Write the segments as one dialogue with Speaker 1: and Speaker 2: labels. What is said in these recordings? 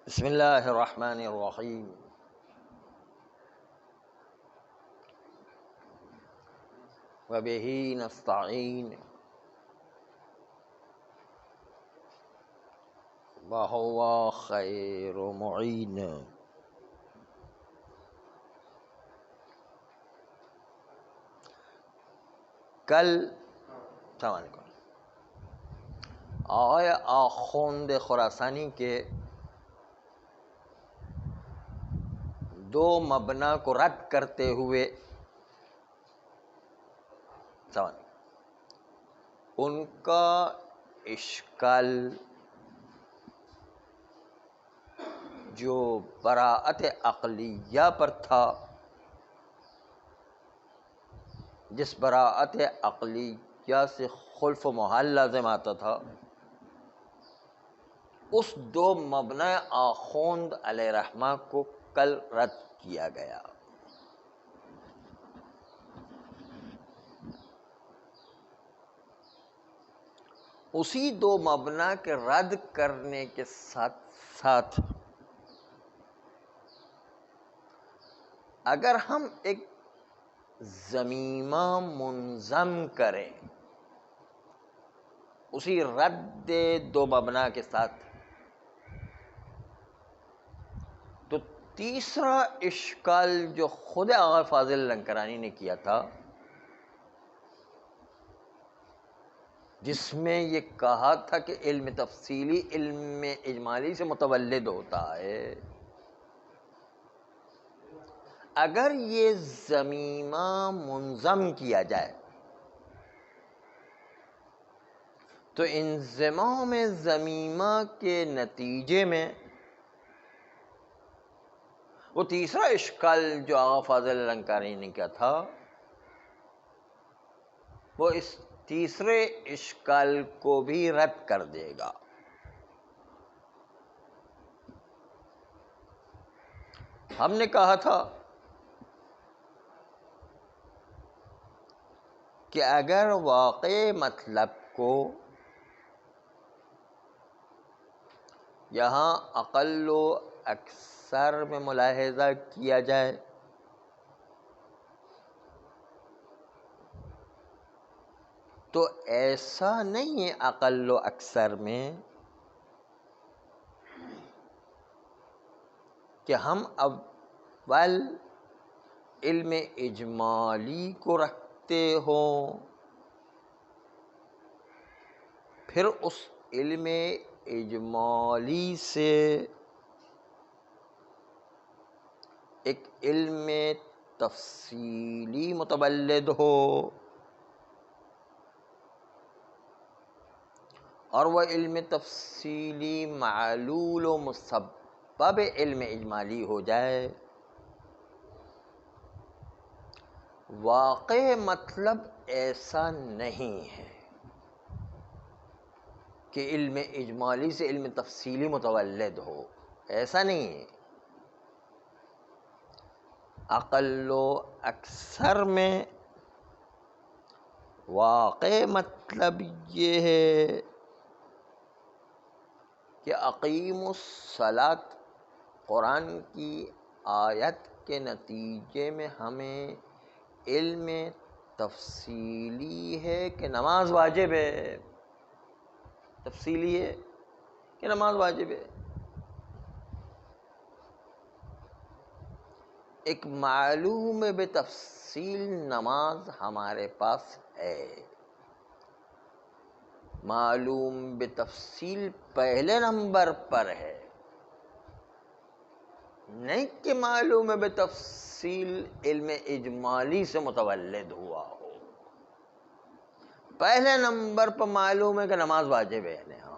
Speaker 1: بسم اللہ الرحمن الرحیم وبہ نستعین وہو خیر معین۔ کل السلام علیکم آقای آخوند خراسانی کے دو مبنا کو رد کرتے ہوئے ان کا اشکال جو براءت عقلیہ پر تھا، جس براءت عقلیہ سے خلف و محال لازم آتا تھا، اس دو مبنی آخوند علیہ رحمہ کو کل رد کیا گیا۔ اسی دو مبنا کے رد کرنے کے ساتھ ساتھ اگر ہم ایک ضمیمہ منظم کریں اسی رد دو مبنا کے ساتھ، تو تیسرا اشکال جو خود آغا فاضل لنکرانی نے کیا تھا، جس میں یہ کہا تھا کہ علم تفصیلی علم اجمالی سے متولد ہوتا ہے، اگر یہ ضمیمہ منظم کیا جائے تو انضمام ضمیمہ کے نتیجے میں وہ تیسرا اشکال جو آغا فاضل لنکرانی نے کیا تھا، وہ اس تیسرے اشکال کو بھی رد کر دے گا۔ ہم نے کہا تھا کہ اگر واقع مطلب کو یہاں اقل و اکثر میں ملاحظہ کیا جائے تو ایسا نہیں ہے اقل و اکثر میں کہ ہم اول علم اجمالی کو رکھتے ہوں، پھر اس علم اجمالی سے ایک علم تفصیلی متولد ہو، اور وہ علم تفصیلی معلول و مسبب علم اجمالی ہو جائے۔ واقع مطلب ایسا نہیں ہے کہ علم اجمالی سے علم تفصیلی متولد ہو، ایسا نہیں ہے۔ اقل و اکثر میں واقع مطلب یہ ہے کہ اقیموا الصلاۃ قرآن کی آیت کے نتیجے میں ہمیں علم تفصیلی ہے کہ نماز واجب ہے، تفصیلی ہے کہ نماز واجب ہے۔ ایک معلوم بتفصیل نماز ہمارے پاس ہے، معلوم بتفصیل پہلے نمبر پر ہے، نہیں کہ معلوم بتفصیل علم اجمالی سے متولد ہوا ہو۔ پہلے نمبر پر معلوم ہے کہ نماز واجب ہے، ہاں،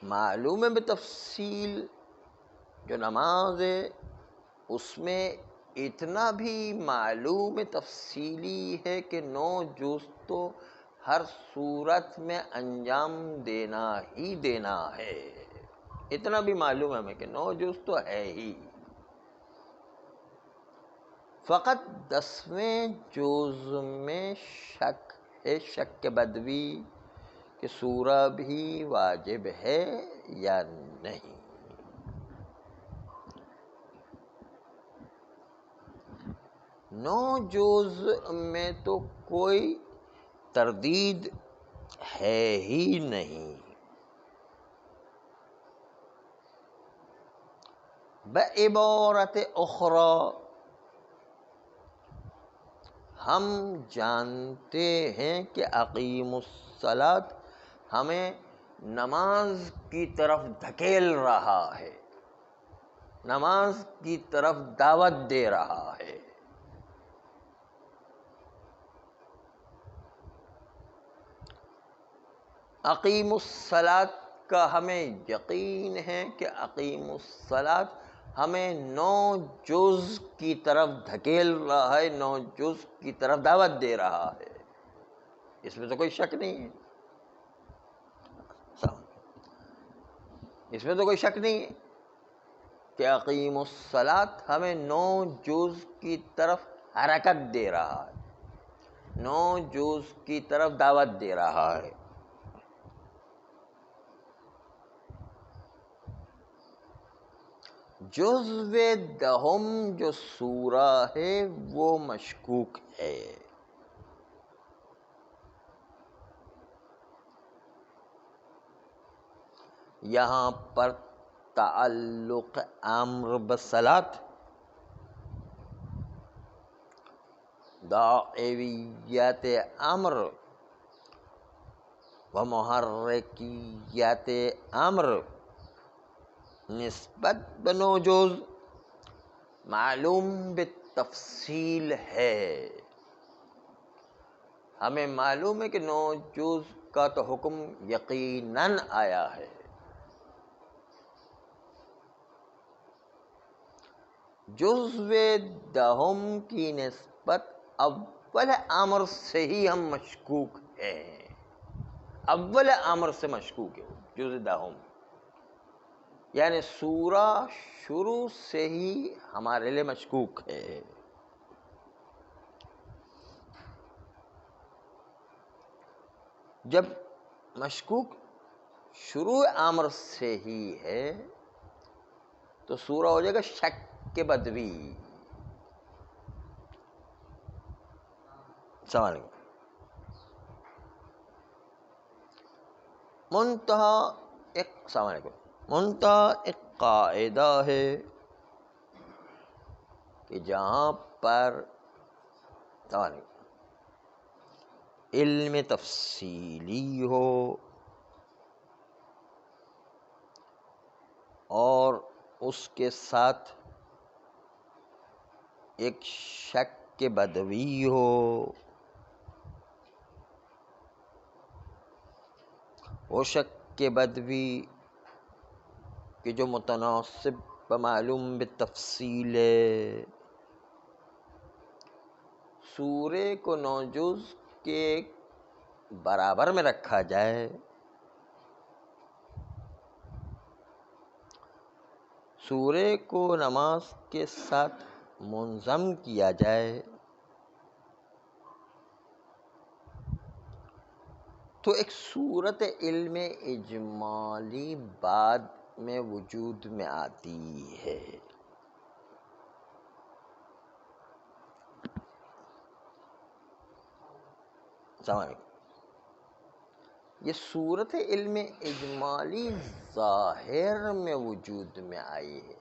Speaker 1: معلوم بتفصیل جو نماز ہے اس میں اتنا بھی معلوم تفصیلی ہے کہ 9 جز تو ہر صورت میں انجام دینا ہی دینا ہے، اتنا بھی معلوم ہے ہمیں کہ 9 جز تو ہے ہی۔ فقط 10ویں جز میں شک ہے، شک بدوی کہ سورہ بھی واجب ہے یا نہیں. نو جز میں تو کوئی تردید ہے ہی نہیں. بعبارت اخری ہم جانتے ہیں کہ اقیم الصلاۃ ہمیں نماز کی طرف دھکیل رہا ہے، نماز کی طرف دعوت دے رہا ہے. اقیم الصلاۃ کا ہمیں یقین ہے کہ اقیم الصلاۃ ہمیں 9 جز کی طرف دھکیل رہا ہے، 9 جز کی طرف دعوت دے رہا ہے. اس میں تو کوئی شک نہیں ہے، اس میں تو کوئی شک نہیں ہے کہ اقیم الصلاۃ ہمیں 9 جز کی طرف حرکت دے رہا ہے، 9 جز کی طرف دعوت دے رہا ہے. جزو دہم جو سورہ ہے وہ مشکوک ہے. یہاں پر تعلق امر بالصلاۃ داعیت امر و محرکیت امر نسبت بنو جز معلوم بالتفصیل ہے. ہمیں معلوم ہے کہ 9 جز کا تو حکم یقیناً آیا ہے. جزو دہم کی نسبت اول امر سے ہی ہم مشکوک ہیں، اول امر سے مشکوک ہے جزو دہم، یعنی سورہ شروع سے ہی ہمارے لیے مشکوک ہے. جب مشکوک شروع امر سے ہی ہے تو سورہ ہو جائے گا شک کے بدوی. السلام علیکم. السلام علیکم. منتہا ایک قاعدہ ہے کہ جہاں پر علم تفصیلی ہو اور اس کے ساتھ ایک شک کے بدوی ہو، وہ شک کے بدوی کہ جو متناسب و معلوم بالتفصیل ہے، سورے کو 9 جز کے برابر میں رکھا جائے، سورے کو نماز کے ساتھ منظم کیا جائے، تو ایک صورت علم اجمالی بعد میں وجود میں آتی ہے. السلام علیکم. یہ صورت علم اجمالی ظاہر میں وجود میں آئی ہے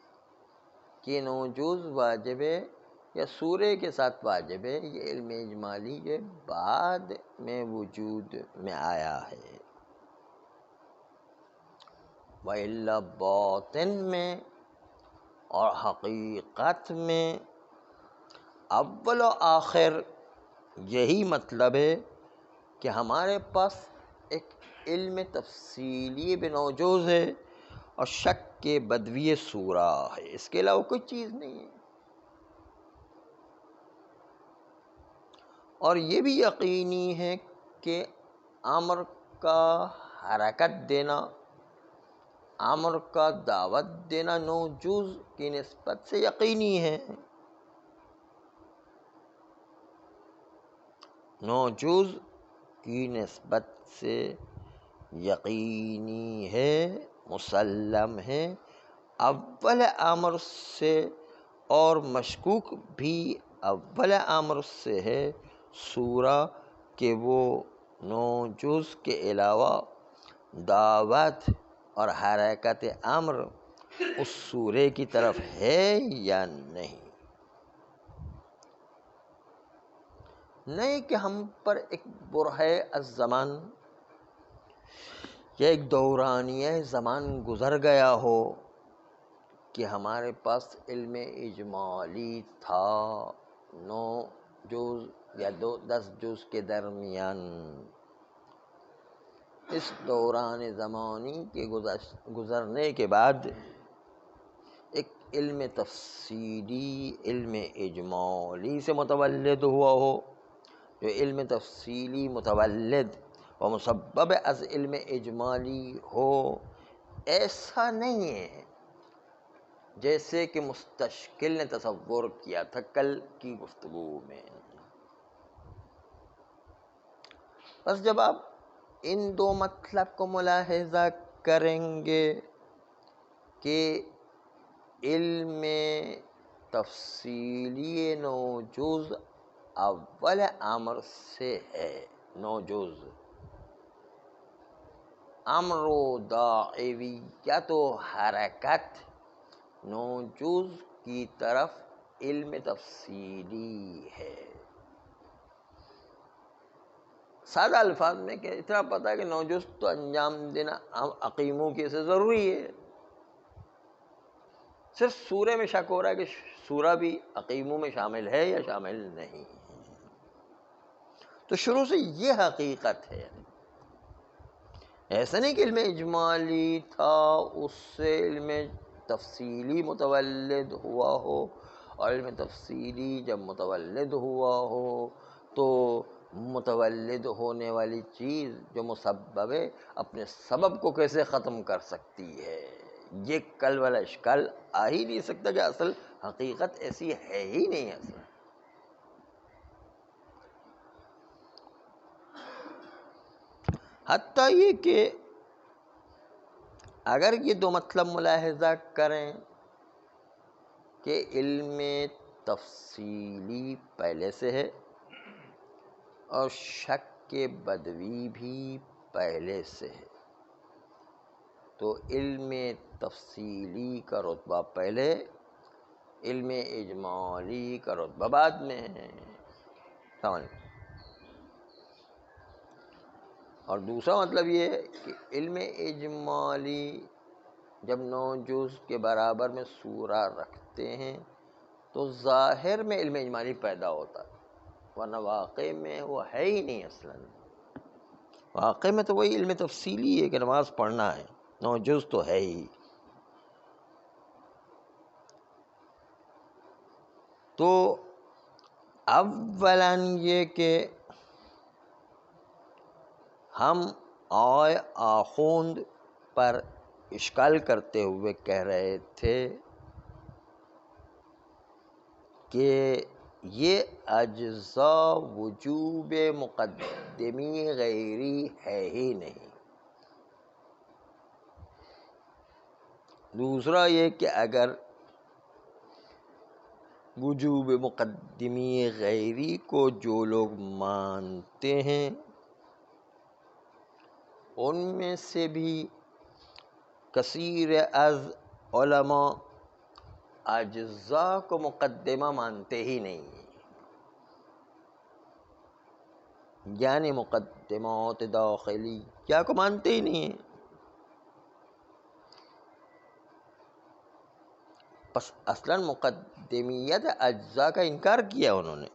Speaker 1: کہ 9 جز واجب ہے یا سورے کے ساتھ واجب ہے. یہ علم اجمالی یہ بعد میں وجود میں آیا ہے، وَإِلَّا باطن میں اور حقیقت میں اول و آخر یہی مطلب ہے کہ ہمارے پاس ایک علم تفصیلی بنو جز ہے اور شک کے بدوی سورہ ہے، اس کے علاوہ کوئی چیز نہیں ہے. اور یہ بھی یقینی ہے کہ امر کا حرکت دینا، امر کا دعوت دینا 9 جز کی نسبت سے یقینی ہے. 9 جز کی نسبت سے یقینی ہے، مسلم ہے، اول امر سے، اور مشکوک بھی اول امر سے ہے سورہ کہ وہ 9 جز کے علاوہ دعوت اور حرکت امر اس سورے کی طرف ہے یا نہیں۔ نہیں کہ ہم پر ایک برہے الزمان یا ایک دورانیہ زمان گزر گیا ہو کہ ہمارے پاس علم اجمالی تھا 9 جز یا 10 جز کے درمیان۔ اس دوران زمانی کے گزرنے کے بعد ایک علم تفصیلی علم اجمالی سے متولد ہوا ہو، جو علم تفصیلی متولد و مسبب از علم اجمالی ہو، ایسا نہیں ہے جیسے کہ مستشکل نے تصور کیا تھا کل کی گفتگو میں۔ بس جب آپ ان دو مطلب کو ملاحظہ کریں گے کہ علم تفصیلی 9 جز اول امر سے ہے، 9 جز امر و دعویت و حرکت 9 جز کی طرف علم تفصیلی ہے۔ سادہ الفاظ میں کہ اتنا پتہ ہے کہ 9 جز تو انجام دینا اقیمو کی سے ضروری ہے۔ صرف سورے میں شک ہو رہا ہے کہ سورہ بھی اقیمو میں شامل ہے یا شامل نہیں۔ تو شروع سے یہ حقیقت ہے، ایسا نہیں کہ علم اجمالی تھا اس سے علم تفصیلی متولد ہوا ہو، اور علم تفصیلی جب متولد ہوا ہو تو متولد ہونے والی چیز جو مسبب ہے اپنے سبب کو کیسے ختم کر سکتی ہے، یہ کل والا اشکال آ ہی نہیں سکتا کہ اصل حقیقت ایسی ہے ہی نہیں۔ اصل حتیٰ یہ کہ اگر یہ دو مطلب ملاحظہ کریں کہ علم تفصیلی پہلے سے ہے اور شک کے بدوی بھی پہلے سے ہے، تو علم تفصیلی کا رتبہ پہلے، علم اجمالی کا رتبہ بعد میں ہے۔ سمجھ۔ اور دوسرا مطلب یہ ہے کہ علم اجمالی جب 9 جز کے برابر میں سورہ رکھتے ہیں تو ظاہر میں علم اجمالی پیدا ہوتا ہے، ورنہ واقع میں وہ ہے ہی نہیں۔ اصلاً واقع میں تو وہی علم تفصیلی ہے کہ نماز پڑھنا ہے، 9 جز تو ہے ہی۔ تو اولاً یہ کہ ہم آئے آخوند پر اشکال کرتے ہوئے کہہ رہے تھے کہ یہ اجزاء وجوب مقدمی غیری ہے ہی نہیں۔ دوسرا یہ کہ اگر وجوب مقدمی غیری کو جو لوگ مانتے ہیں ان میں سے بھی کثیر از علماء اجزاء کو مقدمہ مانتے ہی نہیں ہیں، یعنی مقدمات داخلیہ کو مانتے ہی نہیں ہیں۔ پس اصلاً مقدمیت اجزاء کا انکار کیا انہوں نے۔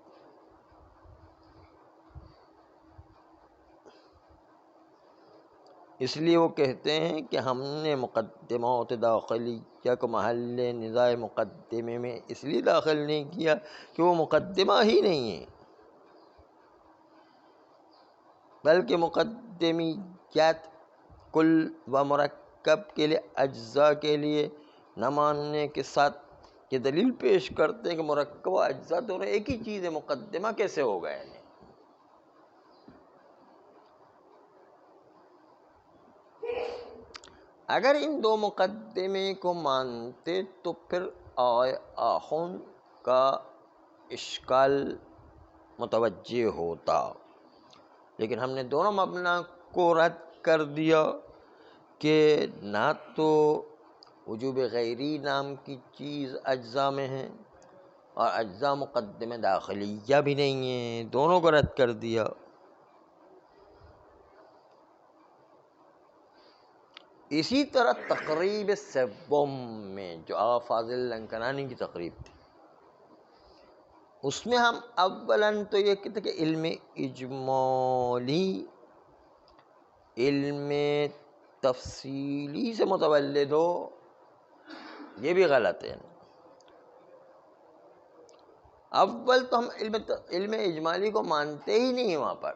Speaker 1: اس لیے وہ کہتے ہیں کہ ہم نے مقدمات داخلیہ کو محل نزاع مقدمے میں اس لیے داخل نہیں کیا کہ وہ مقدمہ ہی نہیں ہے، بلکہ مقدمیت کل و مرکب کے لیے اجزاء کے لیے نہ ماننے کے ساتھ یہ دلیل پیش کرتے ہیں کہ مرکب و اجزاء دونوں ایک ہی چیز ہے، مقدمہ کیسے ہو گئے۔ اگر ان دو مقدمے کو مانتے تو پھر آخوند کا اشکال متوجہ ہوتا، لیکن ہم نے دونوں مبنا کو رد کر دیا کہ نہ تو وجوب غیری نام کی چیز اجزاء میں ہے اور اجزاء مقدمہ داخلیہ بھی نہیں ہیں، دونوں کو رد کر دیا۔ اسی طرح تقریب سوم میں جو آغا فاضل لنکرانی کی تقریب تھی، اس میں ہم اولاً تو یہ کہتے کہ علم اجمالی علم تفصیلی سے متولد ہو، یہ بھی غلط ہے۔ اول تو ہم علم اجمالی کو مانتے ہی نہیں ہیں وہاں پر،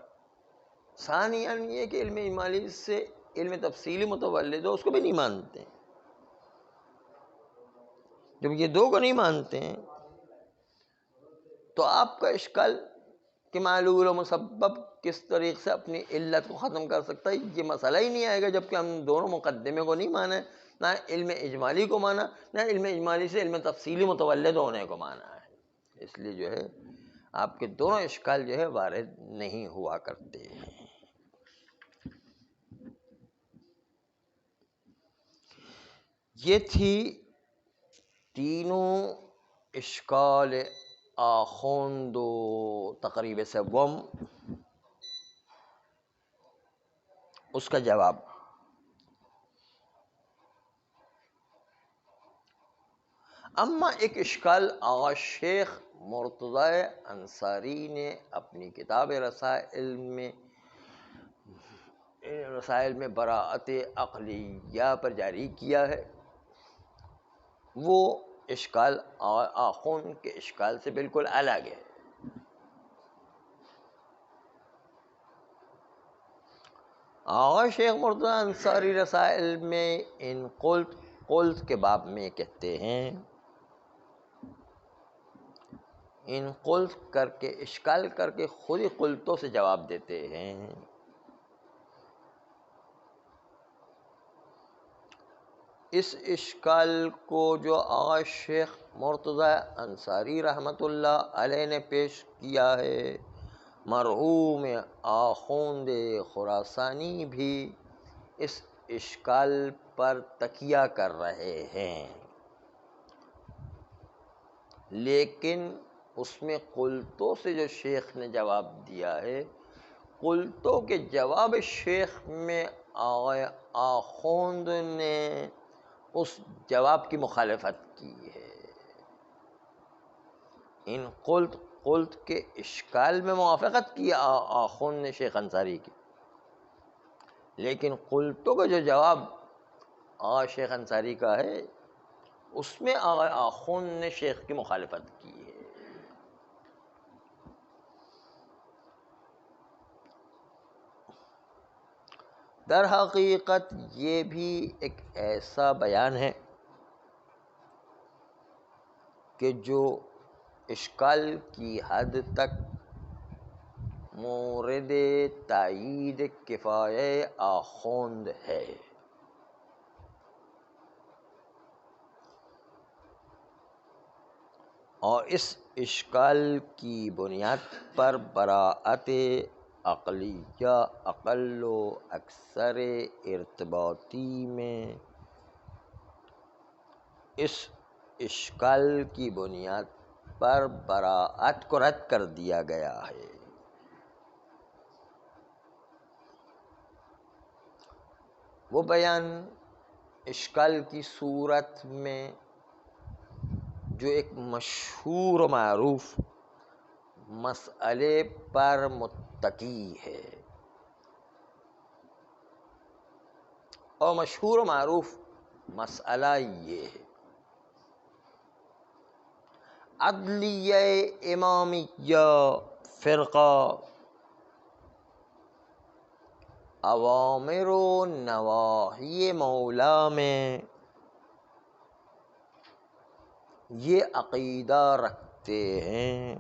Speaker 1: ثانیاً یہ کہ علم اجمالی سے علم تفصیلی متولد ہو، اس کو بھی نہیں مانتے۔ جب یہ دو کو نہیں مانتے ہیں تو آپ کا اشکال کہ معلول و مسبب کس طریقے سے اپنی علت کو ختم کر سکتا ہے، یہ مسئلہ ہی نہیں آئے گا، جبکہ ہم دونوں مقدمے کو نہیں مانا، نہ علم اجمالی کو مانا، نہ علم اجمالی سے علم تفصیلی متولد ہونے کو مانا ہے۔ اس لیے جو ہے آپ کے دونوں اشکال جو ہے وارد نہیں ہوا کرتے ہیں۔ یہ تھی تینوں اشکال آخوند و تقریب سوم، اس کا جواب۔ اما ایک اشکال آغا شیخ مرتضی انصاری نے اپنی کتاب رسائل میں براءت عقلیہ پر جاری کیا ہے، وہ اشکال آخوند کے اشکال سے بالکل الگ ہے۔ آغا شیخ مرتضی انصاری رسائل میں ان قلت کے باب میں کہتے ہیں، ان قلت کر کے اشکال کر کے خود ہی قلتوں سے جواب دیتے ہیں۔ اس اشکال کو جو آغا شیخ مرتضی انصاری رحمۃ اللہ علیہ نے پیش کیا ہے، مرحوم آخوند خراسانی بھی اس اشکال پر تکیہ کر رہے ہیں، لیکن اس میں قلتوں سے جو شیخ نے جواب دیا ہے، قلتوں کے جواب شیخ میں آغا آخوند نے اس جواب کی مخالفت کی ہے۔ ان قلت کے اشکال میں موافقت کی آخوند نے شیخ انصاری کی، لیکن قلتوں کا جو جواب آغا شیخ انصاری کا ہے، اس میں آغا آخوند نے شیخ کی مخالفت کی ہے۔ در حقیقت یہ بھی ایک ایسا بیان ہے کہ جو اشکال کی حد تک مورد تائید کفایہ آخوند ہے، اور اس اشکال کی بنیاد پر براءت عقلیہ اقل و اکثر ارتباطی میں اس اشکال کی بنیاد پر براءت کو رد کر دیا گیا ہے۔ وہ بیان اشکال کی صورت میں جو ایک مشہور و معروف مسئلے پر متکی ہے، اور مشہور و معروف مسئلہ یہ ہے، عدلیہ امامیہ فرقہ اوامر و نواہی مولا میں یہ عقیدہ رکھتے ہیں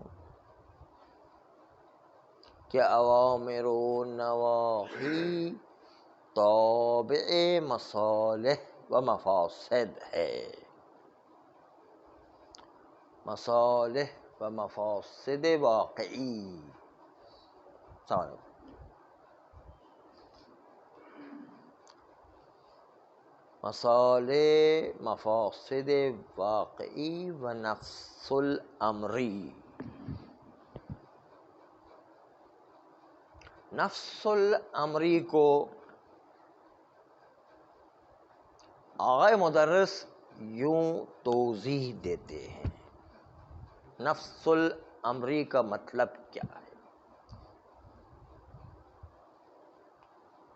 Speaker 1: کہ اوامر و نواہی تابع مصالح و مفاسد ہے. مصالح و مفاسد واقعی. مصالح مفاسد واقعی و نفس الامری. نفس الامری کو آقا مدرس یوں توضیح دیتے ہیں. نفس الامری کا مطلب کیا ہے؟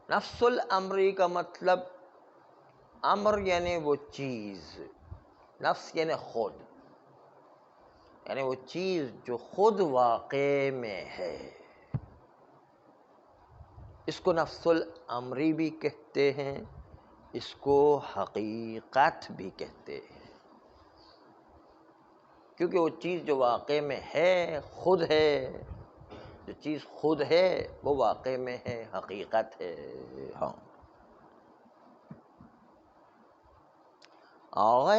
Speaker 1: نفس الامری کا مطلب، امر یعنی وہ چیز، نفس یعنی خود، یعنی وہ چیز جو خود واقع میں ہے. اس کو نفس الامری بھی کہتے ہیں، اس کو حقیقت بھی کہتے ہیں، کیونکہ وہ چیز جو واقع میں ہے خود ہے. جو چیز خود ہے وہ واقع میں ہے، حقیقت ہے. ہاں، آقا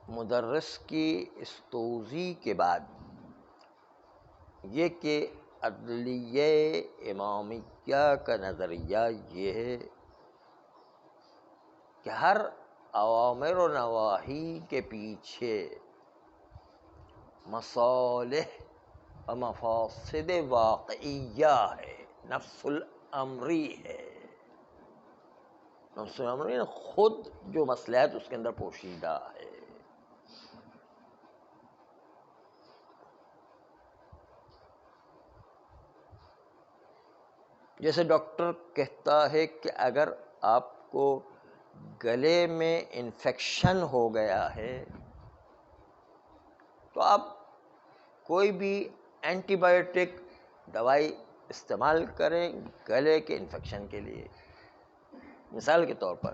Speaker 1: مدرس کی اس توضیح کے بعد یہ کہ عدلیہ امامیہ کا نظریہ یہ ہے کہ ہر اوامر و نواہی کے پیچھے مصالح و مفاسد واقعیہ ہے، نفس الامری ہے. نفس الامری خود جو مصلحت اس کے اندر پوشیدہ ہے. جیسے ڈاکٹر کہتا ہے کہ اگر آپ کو گلے میں انفیکشن ہو گیا ہے تو آپ کوئی بھی اینٹی بایوٹک دوائی استعمال کریں گلے کے انفیکشن کے لیے. مثال کے طور پر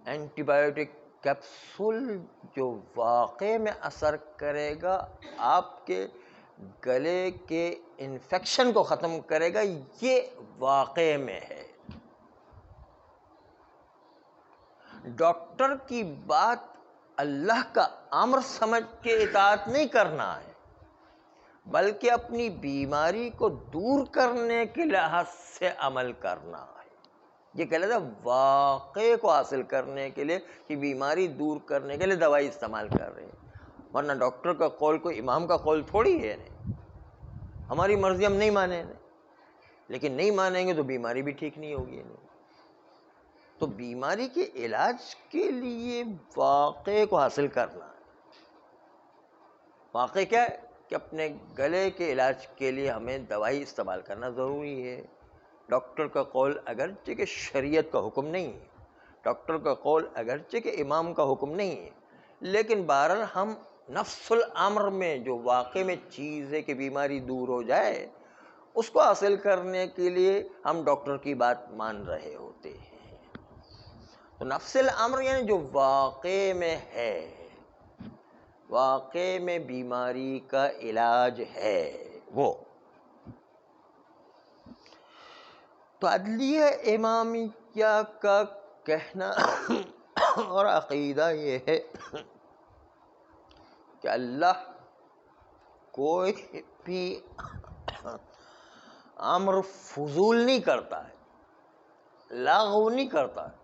Speaker 1: اینٹی بایوٹک کیپسول جو واقع میں اثر کرے گا، آپ کے گلے کے انفیکشن کو ختم کرے گا، یہ واقع میں ہے. ڈاکٹر کی بات اللہ کا امر سمجھ کے اطاعت نہیں کرنا ہے، بلکہ اپنی بیماری کو دور کرنے کے لحاظ سے عمل کرنا ہے. یہ کہہ لیتا واقع کو حاصل کرنے کے لیے کہ بیماری دور کرنے کے لیے دوائی استعمال کر رہے ہیں، ورنہ ڈاکٹر کا قول کوئی امام کا قول تھوڑی ہے. نہیں، ہماری مرضی ہم نہیں مانیں، لیکن نہیں مانیں گے تو بیماری بھی ٹھیک نہیں ہوگی. تو بیماری کے علاج کے لیے واقع کو حاصل کرنا ہے. واقع کیا ہے کہ اپنے گلے کے علاج کے لیے ہمیں دوائی استعمال کرنا ضروری ہے. ڈاکٹر کا قول اگرچہ کہ شریعت کا حکم نہیں ہے، ڈاکٹر کا قول اگرچہ کہ امام کا حکم نہیں ہے، لیکن بہرحال ہم نفس الامر میں جو واقع میں چیز ہے کہ بیماری دور ہو جائے، اس کو حاصل کرنے کے لیے ہم ڈاکٹر کی بات مان رہے ہوتے ہیں. تو نفس الامر یعنی جو واقع میں ہے، واقع میں بیماری کا علاج ہے وہ. تو عدلیہ امامیہ کا کہنا اور عقیدہ یہ ہے کہ اللہ کوئی بھی امر فضول نہیں کرتا ہے، لاغو نہیں کرتا ہے.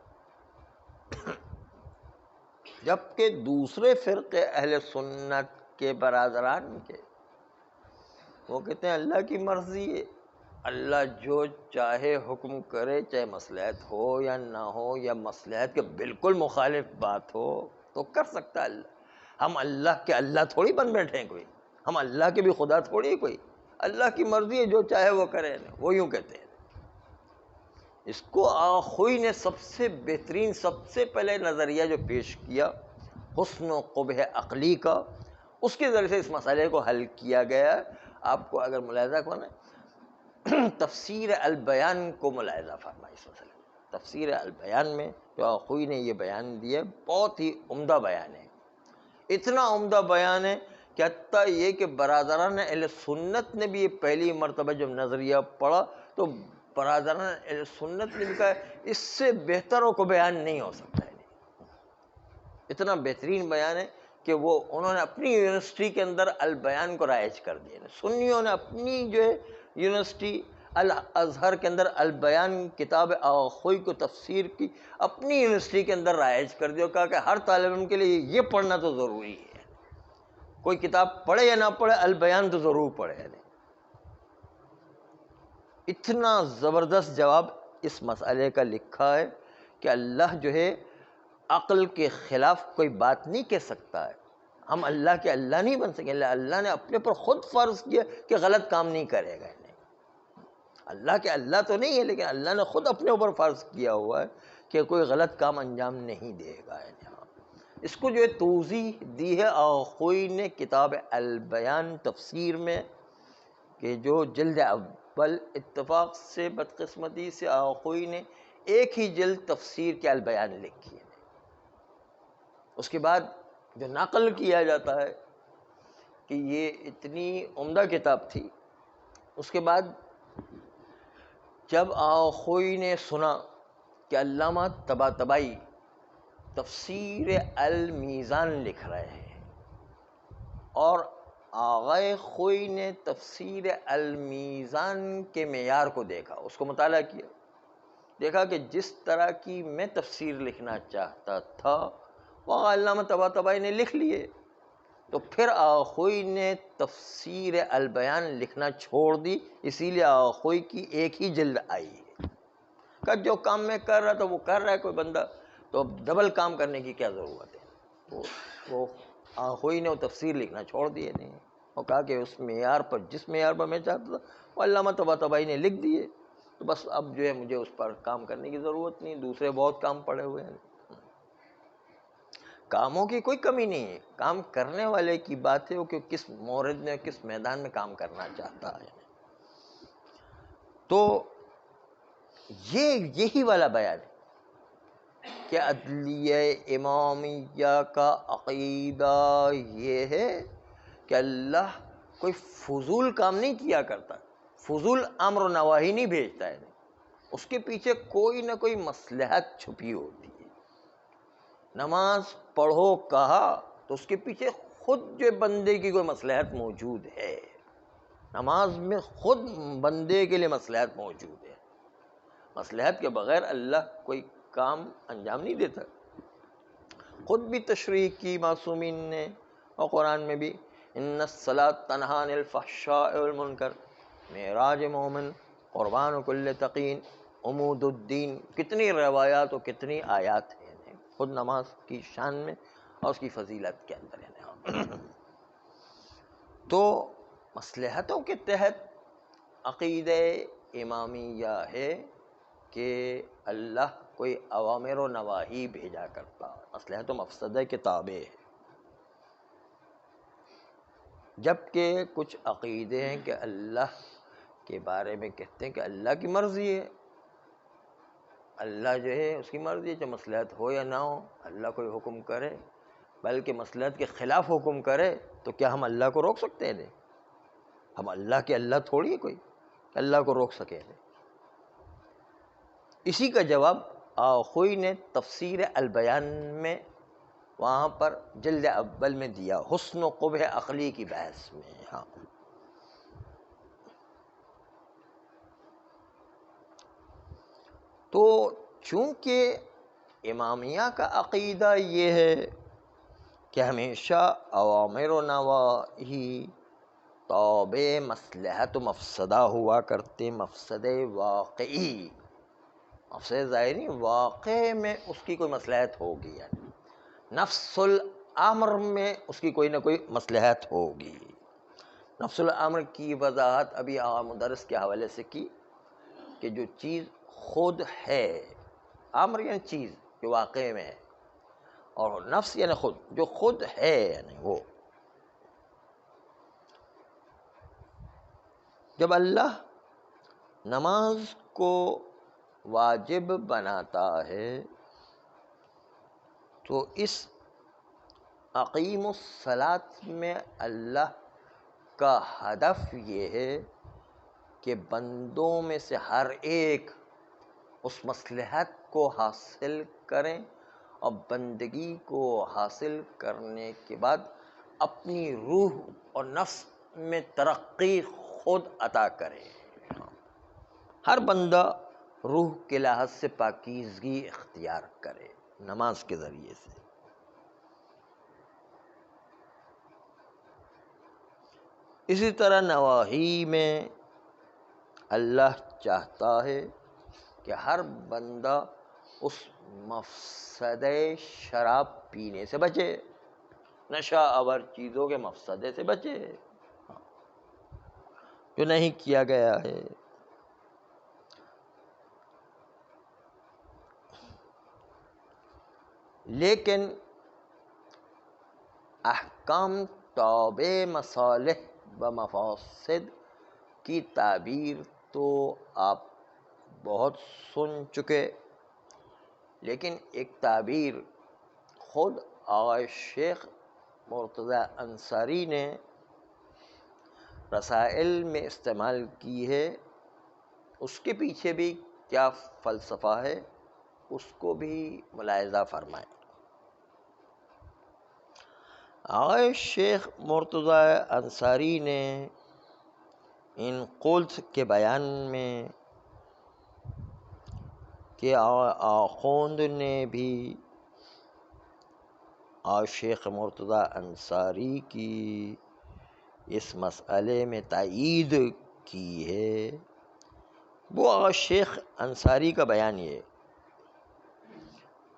Speaker 1: جبکہ دوسرے فرقے اہل سنت کے برادران کے وہ کہتے ہیں اللہ کی مرضی ہے، اللہ جو چاہے حکم کرے، چاہے مصلحت ہو یا نہ ہو، یا مصلحت کے بالکل مخالف بات ہو تو کر سکتا ہے اللہ. ہم اللہ کے اللہ تھوڑی بن بیٹھے ہیں، کوئی ہم اللہ کے بھی خدا تھوڑی ہے کوئی. اللہ کی مرضی ہے، جو چاہے وہ کرے. وہ یوں کہتے ہیں. اس کو آخوئی نے سب سے بہترین، سب سے پہلے نظریہ جو پیش کیا حسن و قبح عقلی کا، اس کے ذریعے سے اس مسئلے کو حل کیا گیا. آپ کو اگر ملاحظہ کرنا تفسیر البیان کو ملاحظہ فرمائیں. اس مسئلے تفسیر البیان میں جو آخوئی نے یہ بیان دیا بہت ہی عمدہ بیان ہے. اتنا عمدہ بیان ہے کہ حتیٰ یہ کہ برادران اہل سنت نے بھی یہ پہلی مرتبہ جب نظریہ پڑھا تو برادران اہل سنت نے لکھا ہے اس سے بہتروں کو بیان نہیں ہو سکتا ہے. اتنا بہترین بیان ہے کہ وہ انہوں نے اپنی یونیورسٹی کے اندر البیان کو رائج کر دیا. سنیوں نے اپنی جو ہے یونیورسٹی الازہر کے اندر البیان کتاب آخوئی کو تفسیر کی اپنی یونیورسٹی کے اندر رائج کر دیا. کہا کہ ہر طالب علم کے لیے یہ پڑھنا تو ضروری ہے, کوئی کتاب پڑھے یا نہ پڑھے البیان تو ضرور پڑھے. اتنا زبردست جواب اس مسئلے کا لکھا ہے کہ اللہ جو ہے عقل کے خلاف کوئی بات نہیں کہہ سکتا ہے. ہم اللہ کے اللہ نہیں بن سکیں. اللہ نے اپنے پر خود فرض کیا کہ غلط کام نہیں کرے گا. اللہ کے اللہ تو نہیں ہے, لیکن اللہ نے خود اپنے اوپر فرض کیا ہوا ہے کہ کوئی غلط کام انجام نہیں دے گا. اس کو جو ہے توضیح دی ہے آخوئی نے کتاب البیان تفسیر میں, کہ جو جلد اول اتفاق سے بدقسمتی سے آخوئی نے ایک ہی جلد تفسیر کے البیان لکھی ہے. اس کے بعد جو نقل کیا جاتا ہے کہ یہ اتنی عمدہ کتاب تھی, اس کے بعد جب آخوئی نے سنا کہ علامہ طباطبائی تفسیر المیزان لکھ رہے ہیں اور آغائے خوئی نے تفسیر المیزان کے معیار کو دیکھا, اس کو مطالعہ کیا, دیکھا کہ جس طرح کی میں تفسیر لکھنا چاہتا تھا وہ علامہ طباطبائی نے لکھ لیے, تو پھر آخوئی نے تفسیر البیان لکھنا چھوڑ دی. اسی لیے آخوئی کی ایک ہی جلد آئی ہے. کہ جو کام میں کر رہا تھا وہ کر رہا ہے کوئی بندہ, تو اب ڈبل کام کرنے کی کیا ضرورت ہے. وہ آخوئی نے وہ تفسیر لکھنا چھوڑ دیے نہیں, اور کہا کہ اس معیار پر جس معیار پر میں چاہتا تھا وہ علامہ طباطبائی نے لکھ دیے, تو بس اب جو ہے مجھے اس پر کام کرنے کی ضرورت نہیں, دوسرے بہت کام پڑے ہوئے ہیں. کاموں کی کوئی کمی نہیں ہے, کام کرنے والے کی بات ہے وہ کہ کس مورد میں کس میدان میں کام کرنا چاہتا ہے. تو یہی والا بیان ہے کہ عدلیہ امامیہ کا عقیدہ یہ ہے کہ اللہ کوئی فضول کام نہیں کیا کرتا, فضول امر و نواہی نہیں بھیجتا ہے, اس کے پیچھے کوئی نہ کوئی مصلحت چھپی ہوتی ہے. نماز پڑھو کہا تو اس کے پیچھے خود جو بندے کی کوئی مصلحت موجود ہے. نماز میں خود بندے کے لیے مصلحت موجود ہے. مصلحت کے بغیر اللہ کوئی کام انجام نہیں دیتا. خود بھی تشریح کی معصومین نے, اور قرآن میں بھی ان الصلاۃ تنہی عن الفحشاء والمنکر, معراج مومن, قربان کل تقین, عمود الدین, کتنی روایات و کتنی آیات ہیں خود نماز کی شان میں اور اس کی فضیلت کے اندر ہے. تو مصلحتوں کے تحت عقیدہ امامیہ ہے کہ اللہ کوئی اوامر و نواہی بھیجا کرتا, مصلحت و مفسدہ کے تابع ہے. جبکہ کچھ عقیدے ہیں کہ اللہ کے بارے میں کہتے ہیں کہ اللہ کی مرضی ہے, اللہ جو ہے اس کی مرضی ہے, جو مصلحت ہو یا نہ ہو, اللہ کوئی حکم کرے بلکہ مصلحت کے خلاف حکم کرے تو کیا ہم اللہ کو روک سکتے ہیں؟ ہم اللہ کے اللہ تھوڑی ہے کوئی اللہ کو روک سکے. اسی کا جواب آخوئی نے تفسیر البیان میں وہاں پر جلد اول میں دیا, حسن و قبح عقلی کی بحث میں. ہاں, تو چونکہ امامیہ کا عقیدہ یہ ہے کہ ہمیشہ اوامر و نواہی تابع مصلحت و مفسدہ ہوا کرتے, مفسد واقعی, مفسد ظاہری, واقع میں اس کی کوئی مصلحت ہوگی, یعنی نفس الامر میں اس کی کوئی نہ کوئی مصلحت ہوگی. نفس الامر کی وضاحت ابھی آغا مدرس کے حوالے سے کی کہ جو چیز خود ہے, امر یعنی چیز جو واقع میں ہے, اور نفس یعنی خود, جو خود ہے یعنی وہ. جب اللہ نماز کو واجب بناتا ہے تو اس اقیم الصلاۃ میں اللہ کا ہدف یہ ہے کہ بندوں میں سے ہر ایک اس مصلحت کو حاصل کریں اور بندگی کو حاصل کرنے کے بعد اپنی روح اور نفس میں ترقی خود عطا کرے. ہر بندہ روح کے لحاظ سے پاکیزگی اختیار کرے نماز کے ذریعے سے. اسی طرح نواحی میں اللہ چاہتا ہے کہ ہر بندہ اس مفسدہ شراب پینے سے بچے، نشہ آور چیزوں کے مفسدے سے بچے جو نہیں کیا گیا ہے. لیکن احکام تابع مصالح و مفاسد کی تعبیر تو آپ بہت سن چکے، لیکن ایک تعبیر خود آقا شیخ مرتضی انصاری نے رسائل میں استعمال کی ہے. اس کے پیچھے بھی کیا فلسفہ ہے اس کو بھی ملاحظہ فرمائیں. آقا شیخ مرتضی انصاری نے ان قلت کے بیان میں کہ آخوند نے بھی آقا شیخ مرتضی انصاری کی اس مسئلے میں تائید کی ہے. وہ آقا شیخ انصاری کا بیان یہ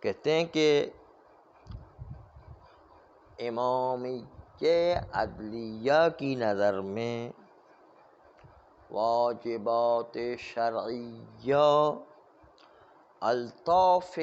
Speaker 1: کہتے ہیں کہ امامیہ عدلیہ کی نظر میں واجبات شرعیہ الطاف